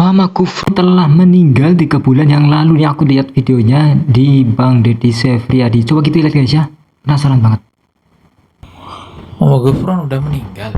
Mama Gufron telah meninggal 3 bulan yang lalu nih, aku lihat videonya di Bang Deddy Sefriadi. Coba kita lihat guys ya, penasaran banget. Mama Gufron udah meninggal.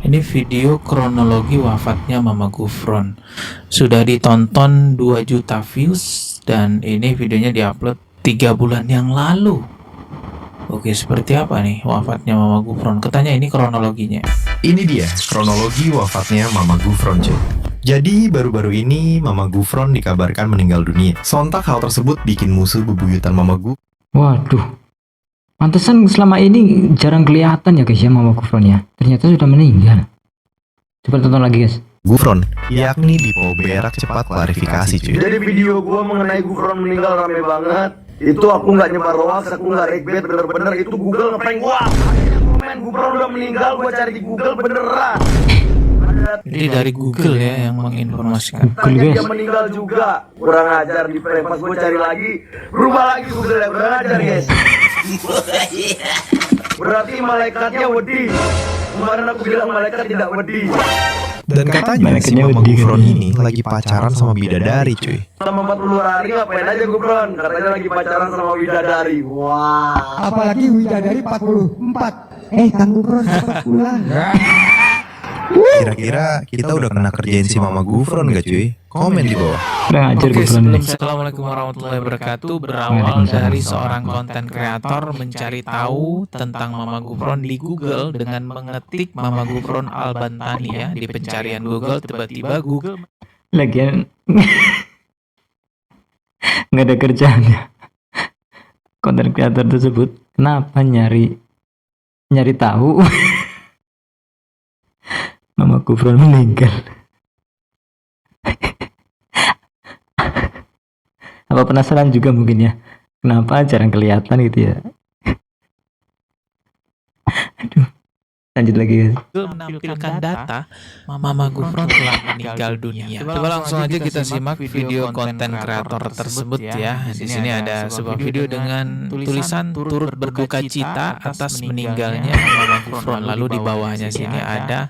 Ini video kronologi wafatnya Mama Gufron. Sudah ditonton 2 juta views dan ini videonya diupload 3 bulan yang lalu. Oke, seperti apa nih wafatnya Mama Gufron? Katanya ini kronologinya. Ini dia kronologi wafatnya Mama Gufron, cuy. Jadi baru-baru ini Mama Gufron dikabarkan meninggal dunia. Sontak hal tersebut bikin musuh bebuyutan Mama Gufron. Waduh, pantesan selama ini jarang kelihatan ya guys ya Mama Gufron ya. Ternyata sudah meninggal. Coba tonton lagi guys. Gufron, yakni Dipo Berak cepat klarifikasi, cuy. Jadi video gua mengenai Gufron meninggal rame banget. Itu aku nggak nyebar hoax, aku nggak regbet, bener-bener itu Google ngeprank gua. Komen Gufron udah meninggal, gua cari di Google beneran. Jadi dari Google ya yang menginformasikan. Google Dia guys. meninggal juga. Kurang ajar di prank, pas gua cari lagi, berubah lagi Google ya, kurang ajar guys. Berarti malaikatnya wedi. Kemarin aku bilang malaikat tidak wedi. Dan katanya si Malaikatnya Mama wedi, Gufron katanya. ini lagi pacaran sama bidadari, cuy. Selama 40 hari ngapain aja Gufron? Katanya lagi pacaran sama bidadari. Wah. Apalagi Widadari 44. Kang Gufron cepat pulang. Kira-kira kita udah kena kerjain si Mama Gufron gak, cuy? Komen di bawah. Kurang ajar Oke, Gufron sebelum ini. Assalamualaikum warahmatullahi wabarakatuh. Berawal dari seorang konten kreator mencari tahu tentang Mama Gufron di Google dengan mengetik Mama Gufron Albantani ya di pencarian Google. Tiba-tiba Google Lagian nggak ada kerjaannya. Konten kreator tersebut kenapa nyari tahu Mama Gufron meninggal? Apa penasaran juga mungkin ya, kenapa jarang kelihatan gitu ya. Aduh, lanjut lagi guys. menampilkan data Mama Gufron telah meninggal dunia. Coba langsung aja kita simak video konten kreator tersebut ya. Di sini ada sebuah video dengan tulisan turut berduka cita atas meninggalnya Mama Gufron. Lalu di bawahnya sini ada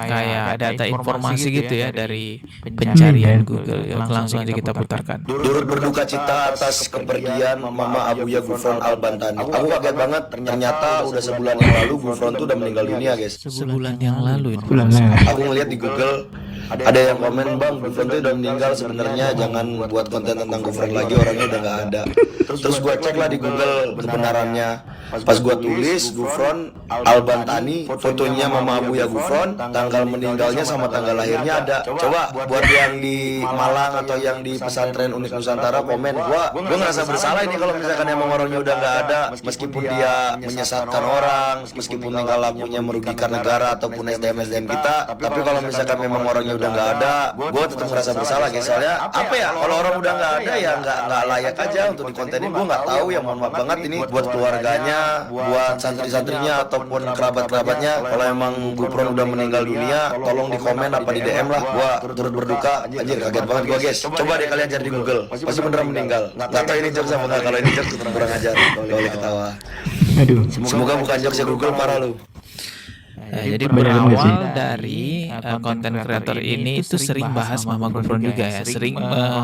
kayak data informasi gitu ya dari pencarian Google. Langsung aja kita putarkan. Turut berduka cita atas kepergian Mama Abuya Gufron Albantani. Aku kaget banget, ternyata udah sebulan yang lalu Gufron tuh udah meninggal dunia guys. Sebulan yang lalu ini. Bulan lalu. Aku ngeliat di Google ada yang komen, bang Gufron tuh udah meninggal, sebenarnya jangan buat konten tentang Gufron lagi, orangnya udah nggak ada. Terus gue cek lah di Google kebenarannya. Pas gue tulis Gufron Albantani, fotonya Mama Abuya Gufron, tanggal meninggalnya sama tanggal lahirnya ada. Coba buat yang di Malang atau yang di pesantren Unik Nusantara komen. Gua ngerasa bersalah ini kalau misalkan emang orangnya udah nggak ada, meskipun dia menyesatkan orang, meskipun tingkah lakunya merugikan negara ataupun SDM kita. Tapi kalau misalkan memang orangnya udah nggak ada, gua tetap merasa bersalah guys. Soalnya apa ya, kalau orang udah nggak ada ya nggak layak aja untuk dikontenin. Gua nggak tahu ya, mohon maaf banget ini buat keluarganya, buat santri-santrinya ataupun kerabat-kerabatnya. Kalau emang Gufron udah meninggal dunia, tolong di komen apa di DM lah. Gua turut berduka. Anjir, kaget banget gua guys. Coba deh kalian cari di Google, pasti beneran meninggal. Nggak tahu ini jokes apa nggak. Kalau ini jokes kurang ajar, kalau ketawa. Aduh, Semoga bukan jokes ya Google, parah lu. Jadi Beneran nggak sih? berawal dari konten kreator ini itu sering bahas Mama Gufron juga ya, sering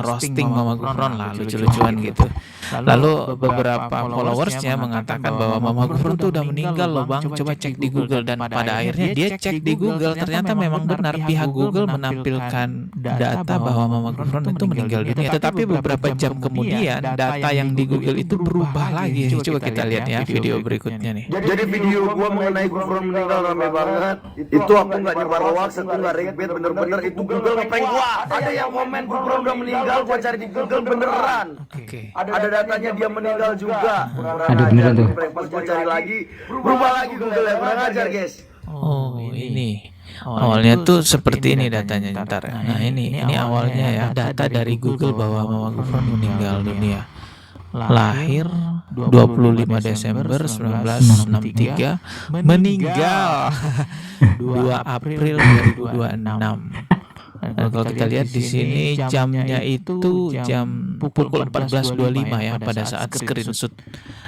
roasting Mama Gufron lah, lucu-lucuan gitu. Lalu beberapa followersnya mengatakan bahwa Mama Gufron tuh udah meninggal loh bang, coba cek di Google. Dan pada akhirnya dia cek di Google, ternyata memang benar pihak Google menampilkan data bahwa Mama Gufron itu meninggal dunia. Tetapi beberapa jam kemudian data yang di Google itu berubah lagi. Coba kita lihat ya video berikutnya nih. Jadi video gua mengenai Gufron meninggal rame banget. Itu aku nggak nyebar hoax, aku nggak regbet, bener-bener itu Google ngeprank gua. Ada yang komen Gufron udah meninggal, gua cari di Google beneran. Oke. Ada datanya dia meninggal juga. Aduh, beneran tuh. Pas gua cari lagi, berubah lagi Google ya, kurang ajar guys. Oh ini awalnya tuh seperti ini datanya ntar. Nah ini awalnya ya data dari Google bahwa Mama Gufron meninggal dunia. Lahir 25 Desember 1963, meninggal 2 April 2026. Dan kalau kita lihat di sini jamnya itu jam pukul 14.25 ya pada saat screenshot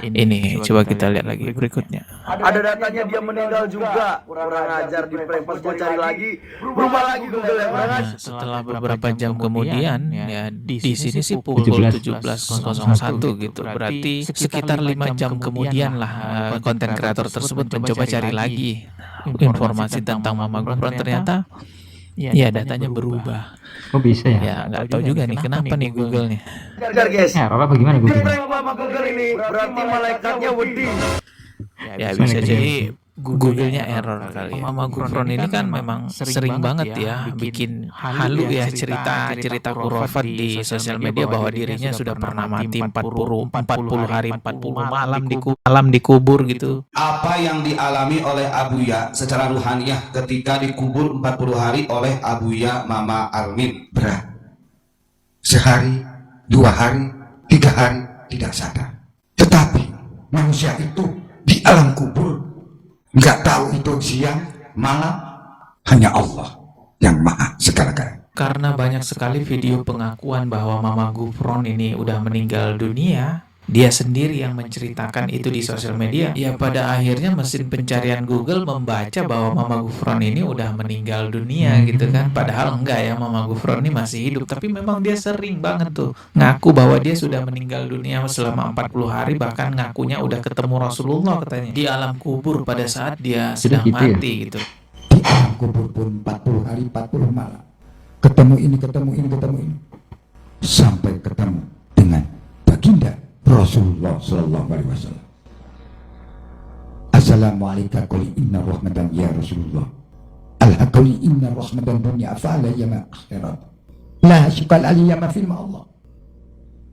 ini. Coba kita lihat lagi berikutnya. Ada datanya dia meninggal juga. Kurang ajar di prank. Pas gue cari lagi, berubah lagi Google ya. Kurang ajar. Nah, setelah beberapa jam kemudian ya di sini sih pukul 17.01 gitu. Berarti sekitar 5 jam kemudian lah konten kreator tersebut mencoba cari lagi informasi tentang Mama Gufron. Ternyata ya datanya berubah. Kok bisa ya? Ya nggak tahu juga nih kenapa nih Google nih. Ajar guys. Error apa gimana Di Google? prank sama Google ini berarti malaikatnya wedi. Ya bisa jadi Google-nya error kali ya. Mama Gufron ini kan memang sering banget ya bikin halu ya cerita kurofat di sosial media bahwa dirinya sudah pernah mati 40 hari 40 malam dikubur gitu. Apa yang dialami oleh Abuya secara ruhaniah ketika dikubur 40 hari oleh Abuya Mama Armin berat. Sehari, 2 hari, 3 hari tidak sadar. Tetapi manusia itu di alam kubur nggak tahu itu siang, malam, hanya Allah yang maha segala-galanya. Karena banyak sekali video pengakuan bahwa Mama Gufron ini udah meninggal dunia, dia sendiri yang menceritakan itu di sosial media. Ya pada akhirnya mesin pencarian Google membaca bahwa Mama Gufron ini udah meninggal dunia gitu kan. Padahal enggak ya, Mama Gufron ini masih hidup. Tapi memang dia sering banget tuh ngaku bahwa dia sudah meninggal dunia selama 40 hari. Bahkan ngakunya udah ketemu Rasulullah katanya di alam kubur pada saat dia sedang gitu ya? mati gitu. Di alam kubur pun 40 hari 40 malam. Ketemu ini, sampai ketemu dengan baginda Rasulullah Sallallahu Alaihi Wasallam. Assalamualaikum qul inna rahmatan ya Rasulullah. Al-hakuli inna rahmatan dunya fa'ala yama akhirat. La syukal aliyama firma Allah.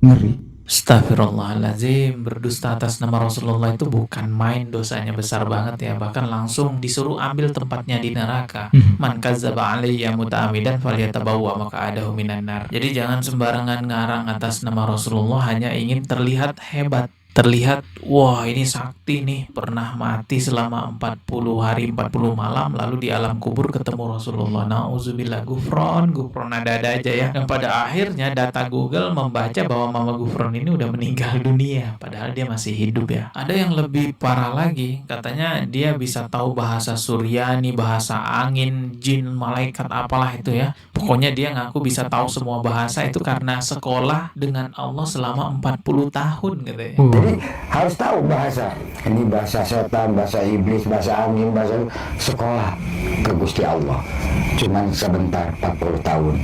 Ngeri. Astagfirullahaladzim, berdusta atas nama Rasulullah itu bukan main, dosanya besar banget ya. Bahkan langsung disuruh ambil tempatnya di neraka. Man kadzdzaba alayya muta'ammidan falyatabawwa maq'adahu minan nar. Jadi jangan sembarangan ngarang atas nama Rasulullah hanya ingin terlihat hebat. Terlihat, wah ini sakti nih, pernah mati selama 40 hari 40 malam lalu di alam kubur ketemu Rasulullah. Nauzubillah, Gufron ada-ada aja ya. Dan pada akhirnya data Google membaca bahwa Mama Gufron ini udah meninggal dunia, padahal dia masih hidup ya. Ada yang lebih parah lagi, katanya dia bisa tahu bahasa Suryani, bahasa angin, jin, malaikat, apalah itu ya. Pokoknya dia ngaku bisa tahu semua bahasa itu karena sekolah dengan Allah selama 40 tahun katanya. Jadi harus tahu bahasa. Ini bahasa setan, bahasa iblis, bahasa angin, bahasa sekolah ke Gusti Allah. Cuman sebentar 40 tahun.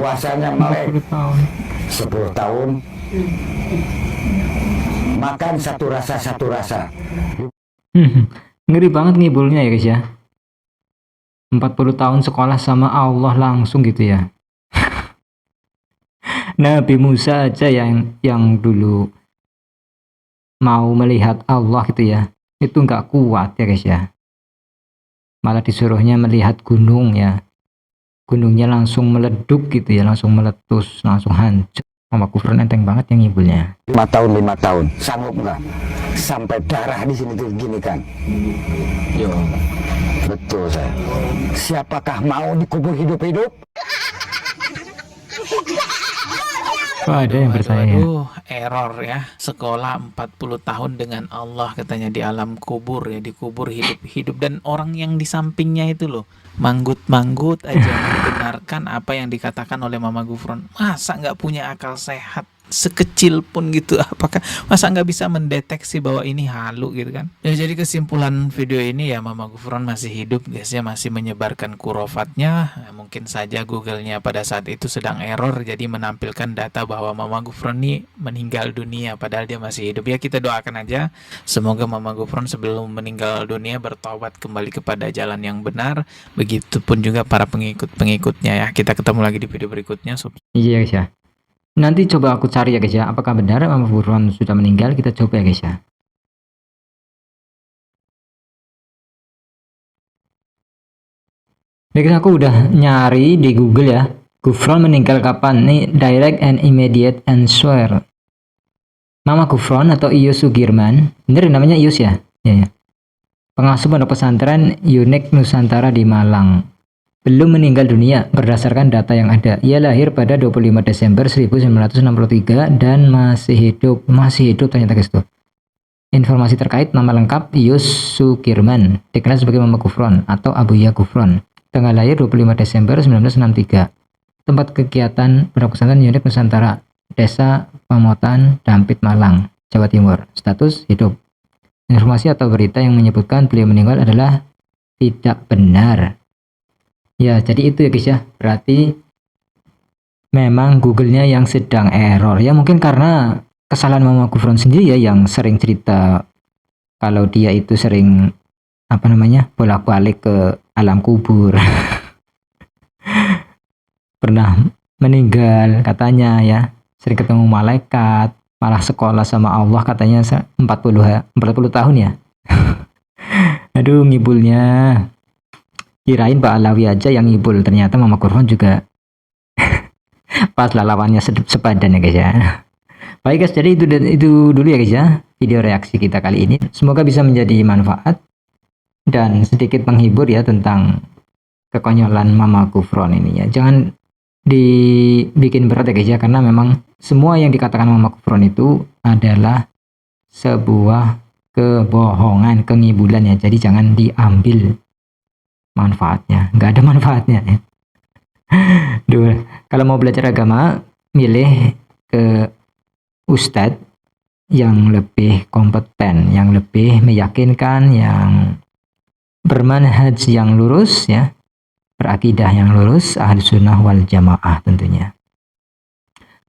Puasanya melek 10 tahun. Makan satu rasa. Ngeri banget ngibulnya ya guys ya. 40 tahun sekolah sama Allah langsung gitu ya. Nabi Musa aja yang dulu mau melihat Allah gitu ya, itu nggak kuat ya guys ya, malah disuruhnya melihat gunung ya, gunungnya langsung meleduk gitu ya, langsung meletus, langsung hancur. Mama Gufron enteng banget yang ngibulnya. 5 tahun sanggup nggak sampai darah di sini tuh gini kan? Yo, betul saya. Siapakah mau dikubur hidup-hidup? Kok ada yang bertanya? Waduh, error ya. Sekolah 40 tahun dengan Allah katanya di alam kubur ya, dikubur hidup-hidup, dan orang yang di sampingnya itu loh manggut-manggut aja membenarkan apa yang dikatakan oleh Mama Gufron. Masa nggak punya akal sehat sekecil pun gitu? Apakah masa nggak bisa mendeteksi bahwa ini halu gitu kan? Ya, jadi kesimpulan video ini ya, Mama Gufron masih hidup guys ya, masih menyebarkan kurofatnya. Mungkin saja Google-nya pada saat itu sedang error, jadi menampilkan data bahwa Mama Gufron ini meninggal dunia padahal dia masih hidup. Ya kita doakan aja semoga Mama Gufron sebelum meninggal dunia bertobat kembali kepada jalan yang benar. Begitupun juga para pengikut-pengikutnya ya. Kita ketemu lagi di video berikutnya. Iya guys ya. Nanti coba aku cari ya guys ya, apakah benar Mama Gufron sudah meninggal. Kita coba ya guys ya. Guys, aku udah nyari di Google ya, Gufron meninggal kapan nih, direct and immediate answer. Mama Gufron atau Ius Sugirman, bener namanya Ius ya? Ya. Pengasuh pondok pesantren Unik Nusantara di Malang. belum meninggal dunia berdasarkan data yang ada. Ia lahir pada 25 Desember 1963 dan masih hidup ternyata guys tuh. Informasi terkait nama lengkap Yus Sukirman, dikenal sebagai Mama Gufron atau Abuya Gufron. Tanggal lahir 25 Desember 1963. Tempat kegiatan Pondok Pesantren Unit Nusantara, Desa Pamotan, Dampit, Malang, Jawa Timur. Status hidup. Informasi atau berita yang menyebutkan beliau meninggal adalah tidak benar. Ya, jadi itu ya guys ya. Berarti memang Google-nya yang sedang error. Ya mungkin karena kesalahan Mama Gufron sendiri ya yang sering cerita kalau dia itu sering bolak-balik ke alam kubur. Pernah meninggal katanya ya. Sering ketemu malaikat, malah sekolah sama Allah katanya 40 tahun ya. Aduh, ngibulnya. Kirain Pak Alawi aja yang ngibul, ternyata Mama Gufron juga pas lawannya sepadan ya guys ya. Baik guys, jadi itu dulu ya guys ya video reaksi kita kali ini. Semoga bisa menjadi manfaat dan sedikit menghibur ya tentang kekonyolan Mama Gufron ini ya. Jangan dibikin berat ya guys ya, karena memang semua yang dikatakan Mama Gufron itu adalah sebuah kebohongan, pengibulan ya. Jadi jangan diambil manfaatnya, nggak ada manfaatnya ya. Duh, kalau mau belajar agama, milih ke ustadz yang lebih kompeten, yang lebih meyakinkan, yang bermanhaj yang lurus ya, berakidah yang lurus, ahli sunnah wal jamaah tentunya.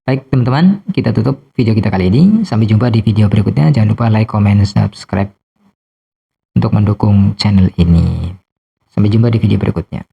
Baik teman-teman, kita tutup video kita kali ini. Sampai jumpa di video berikutnya. Jangan lupa like, comment, subscribe untuk mendukung channel ini. Sampai jumpa di video berikutnya.